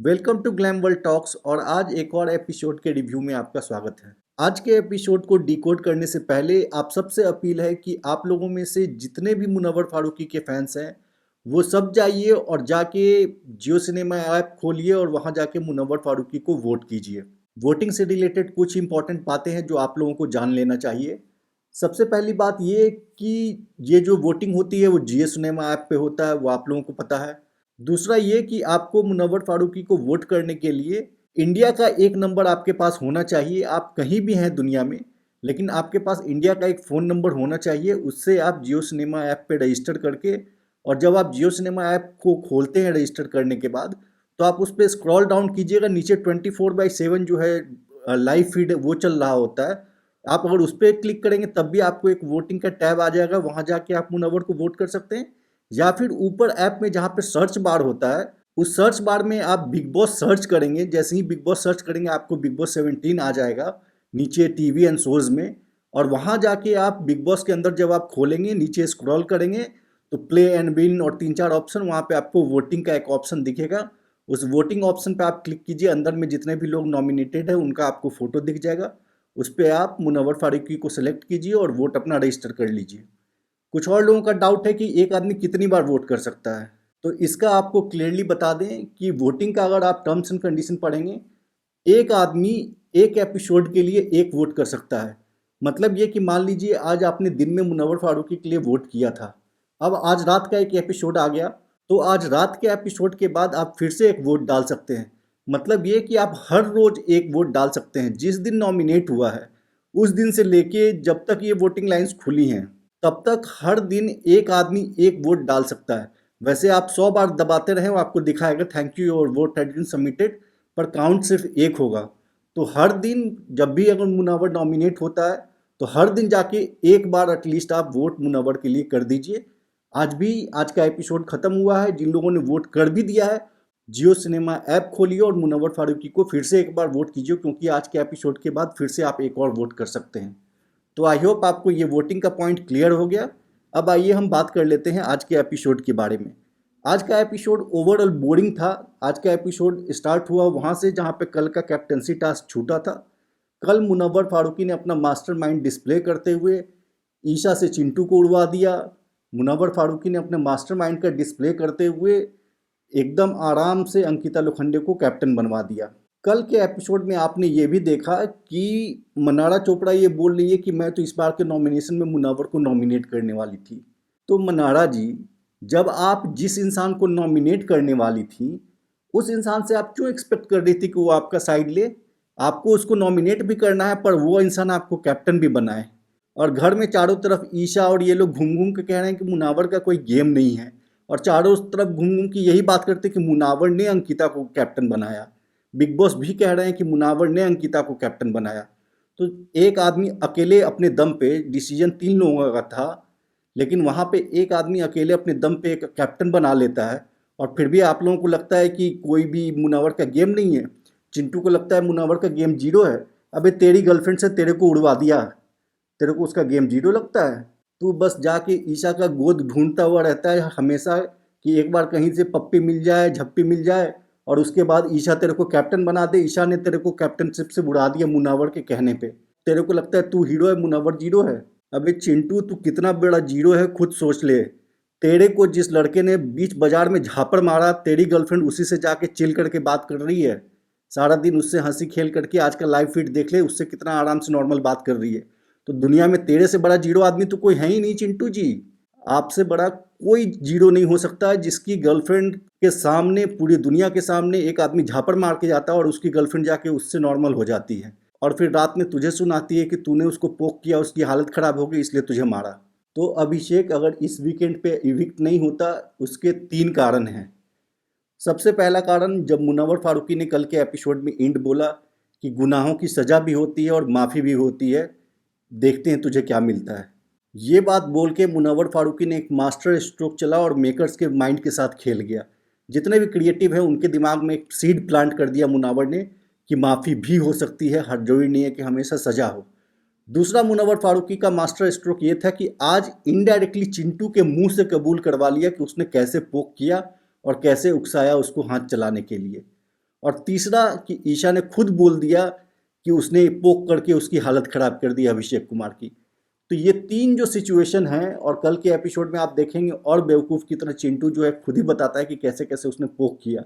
Welcome to Glam World Talks और आज एक और एपिसोड के रिव्यू में आपका स्वागत है। आज के एपिसोड को डिकोड करने से पहले आप सबसे अपील है कि आप लोगों में से जितने भी मुनव्वर फारूकी के फैंस हैं वो सब जाइए और जाके जियो सिनेमा ऐप खोलिए और वहां जाके मुनव्वर फारूकी को वोट कीजिए। वोटिंग से रिलेटेड कुछ इंपॉर्टेंट बातें हैं जो आप लोगों को जान लेना चाहिए। सबसे पहली बात ये कि ये जो वोटिंग होती है वो जियो सिनेमा ऐप पे होता है, वो आप लोगों को पता है। दूसरा ये कि आपको मुनव्वर फारूकी को वोट करने के लिए इंडिया का एक नंबर आपके पास होना चाहिए। आप कहीं भी हैं दुनिया में, लेकिन आपके पास इंडिया का एक फ़ोन नंबर होना चाहिए। उससे आप जियो सिनेमा ऐप पे रजिस्टर करके, और जब आप जियो सिनेमा ऐप को खोलते हैं रजिस्टर करने के बाद, तो आप उस पर स्क्रॉल डाउन कीजिएगा, नीचे 24/7 जो है लाइव फीड वो चल रहा होता है। आप अगर उस पर क्लिक करेंगे तब भी आपको एक वोटिंग का टैब आ जाएगा, वहाँ जाके आप मुनव्वर को वोट कर सकते हैं। या फिर ऊपर ऐप में जहाँ पे सर्च बार होता है, उस सर्च बार में आप बिग बॉस सर्च करेंगे। जैसे ही बिग बॉस सर्च करेंगे आपको बिग बॉस 17 आ जाएगा नीचे टीवी एंड शोज में। और वहाँ जाके आप बिग बॉस के अंदर जब आप खोलेंगे, नीचे स्क्रॉल करेंगे तो प्ले एंड विन और 3-4 ऑप्शन, वहाँ पे आपको वोटिंग का एक ऑप्शन दिखेगा। उस वोटिंग ऑप्शन पे आप क्लिक कीजिए, अंदर में जितने भी लोग नॉमिनेटेड है उनका आपको फोटो दिख जाएगा। उस पर आप मुनव्वर फारूकी को सिलेक्ट कीजिए और वोट अपना रजिस्टर कर लीजिए। कुछ और लोगों का डाउट है कि एक आदमी कितनी बार वोट कर सकता है, तो इसका आपको क्लियरली बता दें कि वोटिंग का अगर आप टर्म्स एंड कंडीशन पढ़ेंगे, एक आदमी एक एपिसोड के लिए एक वोट कर सकता है। मतलब ये कि मान लीजिए आज आपने दिन में मुनव्वर फारूकी के लिए वोट किया था, अब आज रात का एक एपिसोड आ गया, तो आज रात के एपिसोड के बाद आप फिर से एक वोट डाल सकते हैं। मतलब ये कि आप हर रोज एक वोट डाल सकते हैं। जिस दिन नॉमिनेट हुआ है उस दिन से लेके जब तक ये वोटिंग लाइन्स खुली हैं तब तक हर दिन एक आदमी एक वोट डाल सकता है। वैसे आप 100 बार दबाते रहें वो आपको दिखाएगा thank you your vote has been submitted, पर काउंट सिर्फ एक होगा। तो हर दिन जब भी अगर मुनव्वर नॉमिनेट होता है तो हर दिन जाके एक बार एटलीस्ट आप वोट मुनव्वर के लिए कर दीजिए। आज भी आज का एपिसोड खत्म हुआ है, जिन लोगों ने वोट कर भी दिया है जियो सिनेमा ऐप खोलिए और मुनव्वर फारूकी को फिर से एक बार वोट कीजिए, क्योंकि आज के एपिसोड के बाद फिर से आप एक और वोट कर सकते हैं। तो आई होप आपको ये वोटिंग का पॉइंट क्लियर हो गया। अब आइए हम बात कर लेते हैं आज के एपिसोड के बारे में। आज का एपिसोड ओवरऑल बोरिंग था। आज का एपिसोड स्टार्ट हुआ वहाँ से जहाँ पे कल का कैप्टनसी टास्क छूटा था। कल मुनव्वर फारूकी ने अपना मास्टरमाइंड डिस्प्ले करते हुए ईशा से चिंटू को उड़वा दिया। मुनव्वर फारूकी ने अपने मास्टरमाइंड का डिस्प्ले करते हुए एकदम आराम से अंकिता लोखंडे को कैप्टन बनवा दिया। कल के एपिसोड में आपने ये भी देखा कि मनारा चोपड़ा ये बोल रही है कि मैं तो इस बार के नॉमिनेशन में मुनव्वर को नॉमिनेट करने वाली थी। तो मनारा जी, जब आप जिस इंसान को नॉमिनेट करने वाली थी उस इंसान से आप क्यों एक्सपेक्ट कर रही थी कि वो आपका साइड ले? आपको उसको नॉमिनेट भी करना है पर वो इंसान आपको कैप्टन भी बनाए। और घर में चारों तरफ ईशा और ये लोग घूम घूम के कह रहे हैं कि मुनावर का कोई गेम नहीं है, और चारों तरफ घूम घूम के यही बात करते कि मुनावर ने अंकिता को कैप्टन बनाया। बिग बॉस भी कह रहे हैं कि मुनावर ने अंकिता को कैप्टन बनाया। तो एक आदमी अकेले अपने दम पे, डिसीजन 3 लोगों का था, लेकिन वहाँ पे एक आदमी अकेले अपने दम पे एक कैप्टन बना लेता है, और फिर भी आप लोगों को लगता है कि कोई भी मुनावर का गेम नहीं है। चिंटू को लगता है मुनावर का गेम जीरो है। अबे तेरी गर्लफ्रेंड से तेरे को उड़वा दिया, तेरे को उसका गेम जीरो लगता है? तू बस जाके ईशा का गोद ढूंढता हुआ रहता है हमेशा कि एक बार कहीं से पप्पी मिल जाए, झप्पी मिल जाए, और उसके बाद ईशा तेरे को कैप्टन बना दे। ईशा ने तेरे को कैप्टनशिप से बुला दिया मुनावर के कहने पे। तेरे को लगता है तू हीरो है, मुनावर जीरो है? अबे चिंटू, तू कितना बड़ा जीरो है खुद सोच ले। तेरे को जिस लड़के ने बीच बाजार में झापड़ मारा, तेरी गर्लफ्रेंड उसी से जाके चिल करके बात कर रही है। सारा दिन उससे हंसी खेल करके आज का लाइव फीड देख ले, उससे कितना आराम से नॉर्मल बात कर रही है। तो दुनिया में तेरे से बड़ा जीरो आदमी तो कोई है ही नहीं चिंटू जी। आपसे बड़ा कोई जीरो नहीं हो सकता है जिसकी गर्लफ्रेंड के सामने, पूरी दुनिया के सामने एक आदमी झापड़ मार के जाता है और उसकी गर्लफ्रेंड जाके उससे नॉर्मल हो जाती है, और फिर रात में तुझे सुनाती है कि तूने उसको पोक किया, उसकी हालत ख़राब हो गई इसलिए तुझे मारा। तो अभिषेक अगर इस वीकेंड पे इविक्ट नहीं होता, उसके 3 कारण हैं। सबसे पहला कारण, जब मुनव्वर फारूकी ने कल के एपिसोड में इंड बोला कि गुनाहों की सज़ा भी होती है और माफ़ी भी होती है, देखते हैं तुझे क्या मिलता है। ये बात बोल के मुनव्वर फारूकी ने एक मास्टर स्ट्रोक चला और मेकर्स के माइंड के साथ खेल गया। जितने भी क्रिएटिव हैं उनके दिमाग में एक सीड प्लांट कर दिया मुनव्वर ने कि माफ़ी भी हो सकती है, हर जरूरी नहीं है कि हमेशा सज़ा हो। दूसरा मुनव्वर फारूकी का मास्टर स्ट्रोक ये था कि आज इनडायरेक्टली चिंटू के मुंह से कबूल करवा लिया कि उसने कैसे पोक किया और कैसे उकसाया उसको हाथ चलाने के लिए। और तीसरा कि ईशा ने खुद बोल दिया कि उसने पोक करके उसकी हालत ख़राब कर दी अभिषेक कुमार की। तो ये 3 जो सिचुएशन हैं, और कल के एपिसोड में आप देखेंगे और बेवकूफ़ की तरह चिंटू जो है खुद ही बताता है कि कैसे-कैसे उसने पोक किया।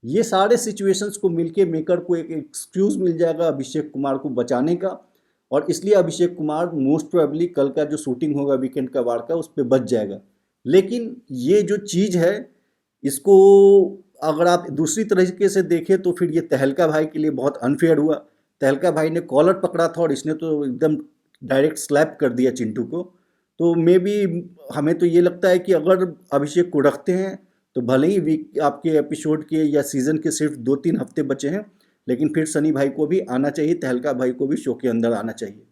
ये सारे सिचुएशंस को मिलके मेकर को एक एक्सक्यूज़ मिल जाएगा अभिषेक कुमार को बचाने का, और इसलिए अभिषेक कुमार मोस्ट प्रोबेबली कल का जो शूटिंग होगा वीकेंड का वार का, उस पे बच जाएगा। लेकिन ये जो चीज़ है, इसको अगर आप दूसरी तरीके से देखें तो फिर ये तहलका भाई के लिए बहुत अनफेयर हुआ। तहलका भाई ने कॉलर पकड़ा था और इसने तो एकदम डायरेक्ट स्लैप कर दिया चिंटू को। तो मे बी हमें तो ये लगता है कि अगर अभिषेक को रखते हैं तो भले ही वीक आपके एपिसोड के या सीज़न के सिर्फ 2-3 हफ्ते बचे हैं, लेकिन फिर सनी भाई को भी आना चाहिए, तहलका भाई को भी शो के अंदर आना चाहिए।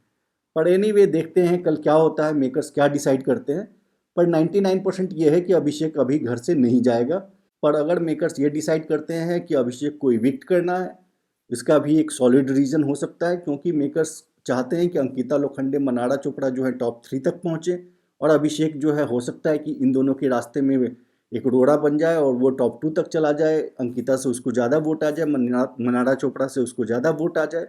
पर एनीवे देखते हैं कल क्या होता है, मेकर्स क्या डिसाइड करते हैं। पर 99% ये है कि अभिषेक अभी घर से नहीं जाएगा। पर अगर मेकर्स ये डिसाइड करते हैं कि अभिषेक को इविक्ट करना है, इसका भी एक सॉलिड रीज़न हो सकता है, क्योंकि मेकर्स चाहते हैं कि अंकिता लोखंडे, मनारा चोपड़ा जो है टॉप 3 तक पहुँचे, और अभिषेक जो है हो सकता है कि इन दोनों के रास्ते में एक रोड़ा बन जाए और वो टॉप 2 तक चला जाए। अंकिता से उसको ज़्यादा वोट आ जाए, मनारा चोपड़ा से उसको ज़्यादा वोट आ जाए।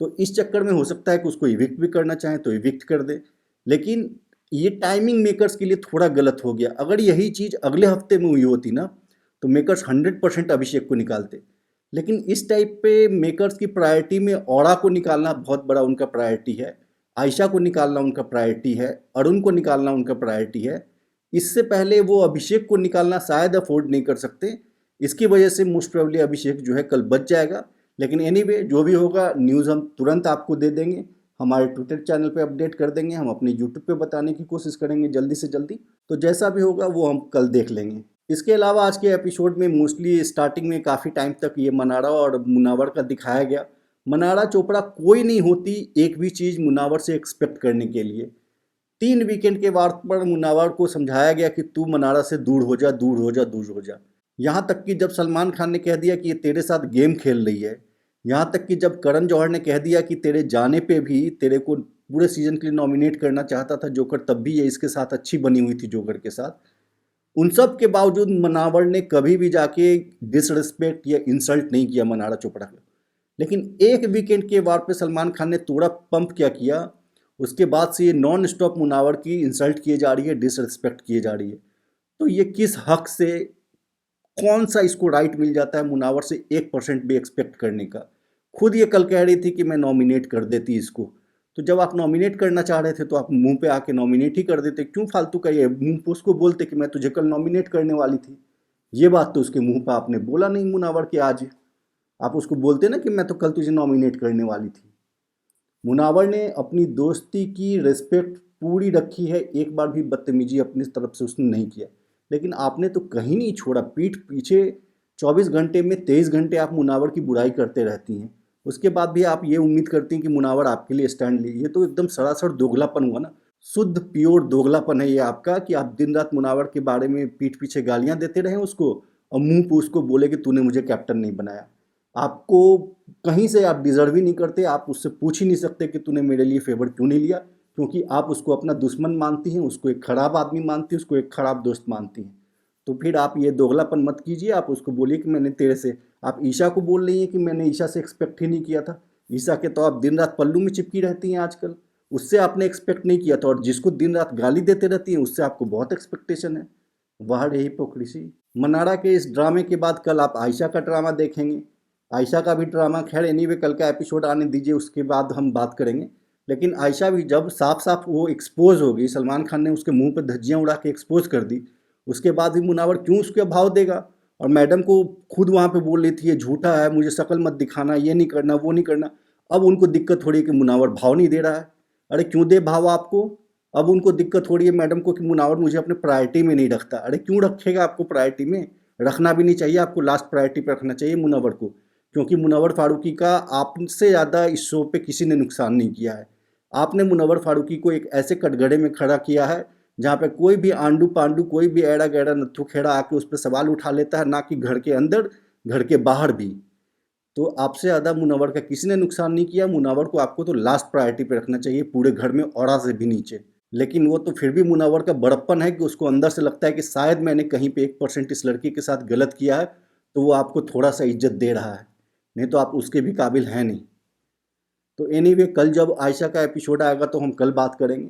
तो इस चक्कर में हो सकता है कि उसको इविक्ट भी करना चाहें तो इविक्ट कर दे। लेकिन ये टाइमिंग मेकर्स के लिए थोड़ा गलत हो गया। अगर यही चीज़ अगले हफ्ते में हुई होती ना, तो मेकर्स 100% अभिषेक को निकालते। लेकिन इस टाइप पे मेकर्स की प्रायोरिटी में औरा को निकालना बहुत बड़ा उनका प्रायोरिटी है, आयशा को निकालना उनका प्रायोरिटी है, अरुण को निकालना उनका प्रायोरिटी है। इससे पहले वो अभिषेक को निकालना शायद अफोर्ड नहीं कर सकते। इसकी वजह से मोस्ट प्रोबेबली अभिषेक जो है कल बच जाएगा। लेकिन एनीवे जो भी होगा न्यूज़ हम तुरंत आपको दे देंगे, हमारे ट्विटर चैनल पे अपडेट कर देंगे, हम अपने यूट्यूब पे बताने की कोशिश करेंगे जल्दी से जल्दी। तो जैसा भी होगा वो हम कल देख लेंगे। इसके अलावा आज के एपिसोड में मोस्टली स्टार्टिंग में काफ़ी टाइम तक ये मनारा और मुनावर का दिखाया गया। मनारा चोपड़ा कोई नहीं होती एक भी चीज़ मुनावर से एक्सपेक्ट करने के लिए। 3 वीकेंड के बाद पर मुनावर को समझाया गया कि तू मनारा से दूर हो जा, दूर हो जा, दूर हो जा। यहाँ तक कि जब सलमान खान ने कह दिया कि ये तेरे साथ गेम खेल रही है, यहाँ तक कि जब करण जौहर ने कह दिया कि तेरे जाने पे भी तेरे को पूरे सीजन के लिए नॉमिनेट करना चाहता था जोकर, तब भी ये इसके साथ अच्छी बनी हुई थी जोकर के साथ, उन सब के बावजूद मनावर ने कभी भी जाके डिसरिस्पेक्ट या इंसल्ट नहीं किया मनारा चोपड़ा को। लेकिन एक वीकेंड के बाद पे सलमान खान ने थोड़ा पंप क्या किया, उसके बाद से ये नॉन स्टॉप मुनावर की इंसल्ट किए जा रही है, डिसरिस्पेक्ट किए जा रही है। तो ये किस हक से, कौन सा इसको राइट मिल जाता है मुनावर से 1% भी एक्सपेक्ट करने का। खुद ये कल कह रही थी कि मैं नॉमिनेट कर देती इसको। तो जब आप नॉमिनेट करना चाह रहे थे तो आप मुंह पे आके नॉमिनेट ही कर देते, क्यों फालतू का ये मुंह पे उसको बोलते कि मैं तुझे कल नॉमिनेट करने वाली थी। ये बात तो उसके मुंह पे आपने बोला नहीं मुनावर के आज। आप उसको बोलते ना कि मैं तो कल तुझे नॉमिनेट करने वाली थी। मुनावर ने अपनी दोस्ती की रिस्पेक्ट पूरी रखी है, एक बार भी बदतमीजी अपनी तरफ से उसने नहीं किया। लेकिन आपने तो कहीं नहीं छोड़ा, पीठ पीछे 24 घंटे में 23 घंटे आप मुनावर की बुराई करते रहती हैं। उसके बाद भी आप ये उम्मीद करती हैं कि मुनावर आपके लिए स्टैंड ले। ये तो एकदम सरासर दोगलापन हुआ ना, शुद्ध प्योर दोगलापन है ये आपका, कि आप दिन रात मुनावर के बारे में पीठ पीछे गालियां देते रहें उसको, और मुंह पे उसको बोले कि तूने मुझे कैप्टन नहीं बनाया। आपको कहीं से आप डिज़र्व ही नहीं करते, आप उससे पूछ ही नहीं सकते कि तूने मेरे लिए फेवर क्यों नहीं लिया, क्योंकि आप उसको अपना दुश्मन मानती हैं, उसको एक ख़राब आदमी मानती हैं, उसको एक ख़राब दोस्त मानती हैं। तो फिर आप ये दोगलापन मत कीजिए, आप उसको बोलिए कि मैंने तेरे से, आप ईशा को बोल रही हैं कि मैंने ईशा से एक्सपेक्ट ही नहीं किया था। ईशा के तो आप दिन रात पल्लू में चिपकी रहती हैं आजकल, उससे आपने एक्सपेक्ट नहीं किया था, और जिसको दिन रात गाली देते रहती हैं उससे आपको बहुत एक्सपेक्टेशन है। वाह रे हिपोक्रेसी। मनारा के इस ड्रामे के बाद कल आप आयशा का ड्रामा देखेंगे। आयशा का भी ड्रामा, खैर एनीवे कल का एपिसोड आने दीजिए, उसके बाद हम बात करेंगे। लेकिन आयशा भी जब साफ साफ वो एक्सपोज हो गई, सलमान खान ने उसके मुंह पर धज्जियाँ उड़ा के एक्सपोज कर दी, उसके बाद भी मुनावर क्यों उसके भाव देगा। और मैडम को खुद वहाँ पे बोल रही थी ये झूठा है, मुझे शक्ल मत दिखाना, ये नहीं करना, वो नहीं करना। अब उनको दिक्कत हो रही है कि मुनावर भाव नहीं दे रहा है। अरे क्यों दे भाव आपको? अब उनको दिक्कत हो रही है मैडम को कि मुनावर मुझे अपने प्रायोरिटी में नहीं रखता। अरे क्यों रखेगा आपको प्रायोरिटी में? रखना भी नहीं चाहिए, आपको लास्ट प्रायोरिटी पर रखना चाहिए मुनावर को, क्योंकि मुनव्वर फारूकी का आपसे ज़्यादा इस शो पे किसी ने नुकसान नहीं किया है। आपने मुनव्वर फारूकी को एक ऐसे कटघरे में खड़ा किया है जहाँ पे कोई भी आंडू पांडू, कोई भी ऐड़ा गैड़ा नत्थु खेड़ा आके उस पर सवाल उठा लेता है, ना कि घर के अंदर, घर के बाहर भी। तो आपसे ज़्यादा मुनव्वर का किसी ने नुकसान नहीं किया। मुनव्वर को आपको तो लास्ट प्रायोरिटी पे रखना चाहिए, पूरे घर में औरा से भी नीचे। लेकिन वो तो फिर भी मुनव्वर का बड़प्पन है कि उसको अंदर से लगता है कि शायद मैंने कहीं पे 1% इस लड़की के साथ गलत किया है, तो वो आपको थोड़ा सा इज्जत दे रहा है। नहीं तो आप उसके भी काबिल हैं नहीं। तो एनीवे कल जब आयशा का एपिसोड आएगा तो हम कल बात करेंगे।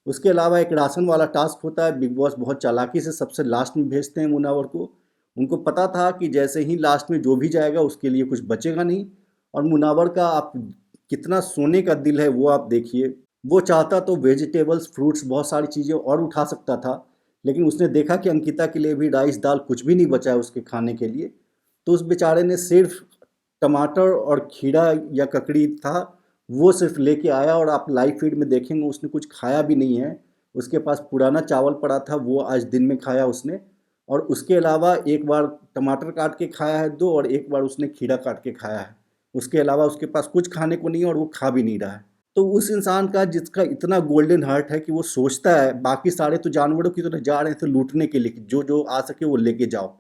उसके अलावा एक राशन वाला टास्क होता है, बिग बॉस बहुत चालाकी से सबसे लास्ट में भेजते हैं मुनावर को। उनको पता था कि जैसे ही लास्ट में जो भी जाएगा उसके लिए कुछ बचेगा नहीं। और मुनावर का आप कितना सोने का दिल है वो आप देखिए। वो चाहता तो वेजिटेबल्स, फ्रूट्स, बहुत सारी चीज़ें और उठा सकता था, लेकिन उसने देखा कि अंकिता के लिए भी राइस दाल कुछ भी नहीं बचा है उसके खाने के लिए। तो उस बेचारे ने सिर्फ टमाटर और खीरा या ककड़ी था वो सिर्फ लेके आया, और आप लाइव फीड में देखेंगे उसने कुछ खाया भी नहीं है। उसके पास पुराना चावल पड़ा था, वो आज दिन में खाया उसने। और उसके अलावा एक बार टमाटर काट के खाया है दो, और एक बार उसने खीरा काट के खाया है। उसके अलावा उसके पास कुछ खाने को नहीं है और वो खा भी नहीं रहा है। तो उस इंसान का जिसका इतना गोल्डन हार्ट है कि वो सोचता है, बाकी सारे तो जानवरों की तरह जा रहे थे लूटने के लिए कि जो जो आ सके वो लेके जाओ,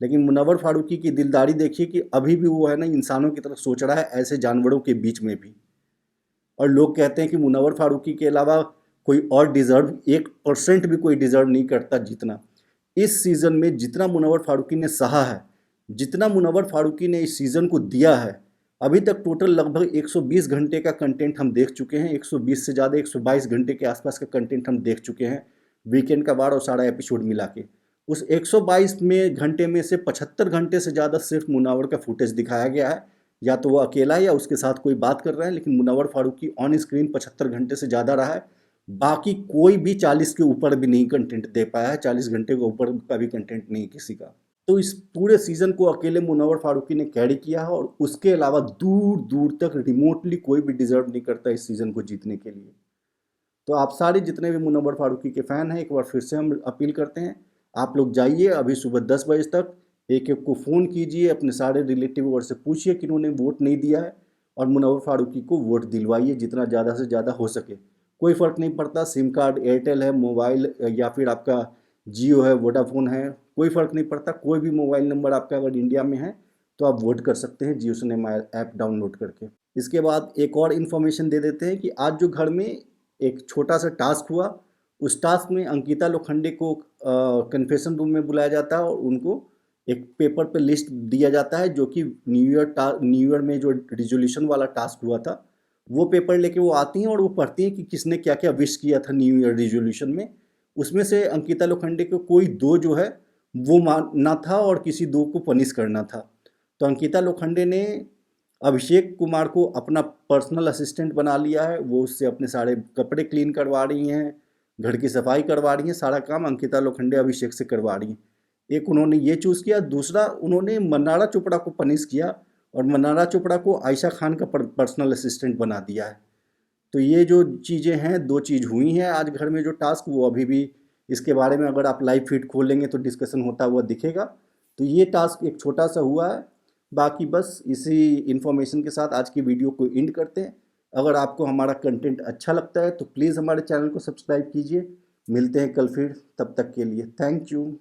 लेकिन मुनव्वर फारूकी की दिलदारी देखिए कि अभी भी वो है ना इंसानों की तरह सोच रहा है, ऐसे जानवरों के बीच में भी। और लोग कहते हैं कि मुनव्वर फारूकी के अलावा कोई और डिज़र्व 1% भी कोई डिज़र्व नहीं करता जितना इस सीज़न में, जितना मुनव्वर फारूकी ने सहा है, जितना मुनव्वर फारूकी ने इस सीज़न को दिया है। अभी तक टोटल लगभग 120 घंटे का कंटेंट हम देख चुके हैं, 120 से ज़्यादा 122 घंटे के आसपास का कंटेंट हम देख चुके हैं, वीकेंड का वार और सारा एपिसोड मिला के। उस 122 में घंटे में से 75 घंटे से ज़्यादा सिर्फ मुनव्वर का फुटेज दिखाया गया है। या तो वो अकेला है या उसके साथ कोई बात कर रहा है, लेकिन मुनव्वर फारूकी ऑन स्क्रीन 75 घंटे से ज़्यादा रहा है। बाकी कोई भी 40 के ऊपर भी नहीं कंटेंट दे पाया है, 40 घंटे के ऊपर का भी कंटेंट नहीं किसी का। तो इस पूरे सीज़न को अकेले मुनव्वर फारूकी ने कैरी किया है, और उसके अलावा दूर दूर तक रिमोटली कोई भी डिजर्व नहीं करता इस सीज़न को जीतने के लिए। तो आप सारे जितने भी मुनव्वर फारूकी के फ़ैन हैं, एक बार फिर से हम अपील करते हैं, आप लोग जाइए अभी सुबह 10 बजे तक, एक एक को फ़ोन कीजिए, अपने सारे रिलेटिव और से पूछिए कि उन्होंने वोट नहीं दिया है, और मुनव्वर फारूकी को वोट दिलवाइए जितना ज़्यादा से ज़्यादा हो सके। कोई फ़र्क नहीं पड़ता, सिम कार्ड एयरटेल है, मोबाइल या फिर आपका जियो है, वोडाफोन है, कोई फ़र्क नहीं पड़ता। कोई भी मोबाइल नंबर आपका अगर इंडिया में है तो आप वोट कर सकते हैं जियो सिनेमा ऐप डाउनलोड करके। इसके बाद एक और इन्फॉर्मेशन दे देते हैं कि आज जो घर में एक छोटा सा टास्क हुआ, उस टास्क में अंकिता लोखंडे को कन्फेशन रूम में बुलाया जाता है, और उनको एक पेपर पे लिस्ट दिया जाता है, जो कि न्यू ईयर में जो रिजोल्यूशन वाला टास्क हुआ था वो पेपर लेके वो आती हैं और वो पढ़ती हैं कि किसने क्या क्या विश किया था न्यू ईयर रिजोल्यूशन में। उसमें से अंकिता लोखंडे को कोई दो जो है वो मानना था और किसी दो को पनिश करना था। तो अंकिता लोखंडे ने अभिषेक कुमार को अपना पर्सनल असिस्टेंट बना लिया है, वो उससे अपने सारे कपड़े क्लीन करवा रही हैं, घर की सफाई करवा रही हैं, सारा काम अंकिता लोखंडे अभिषेक से करवा रही हैं। एक उन्होंने ये चूज़ किया, दूसरा उन्होंने मन्नारा चोपड़ा को पनिश किया और मन्नारा चोपड़ा को आयशा खान का पर्सनल असिस्टेंट बना दिया है। तो ये जो चीज़ें हैं, दो चीज़ हुई हैं आज घर में जो टास्क, वो अभी भी इसके बारे में अगर आप लाइव फीड खोलेंगे तो डिस्कशन होता हुआ दिखेगा। तो ये टास्क एक छोटा सा हुआ है। बाकी बस इसी इन्फॉर्मेशन के साथ आज की वीडियो को एंड करते हैं। अगर आपको हमारा कंटेंट अच्छा लगता है तो प्लीज़ हमारे चैनल को सब्सक्राइब कीजिए। मिलते हैं कल फिर, तब तक के लिए थैंक यू।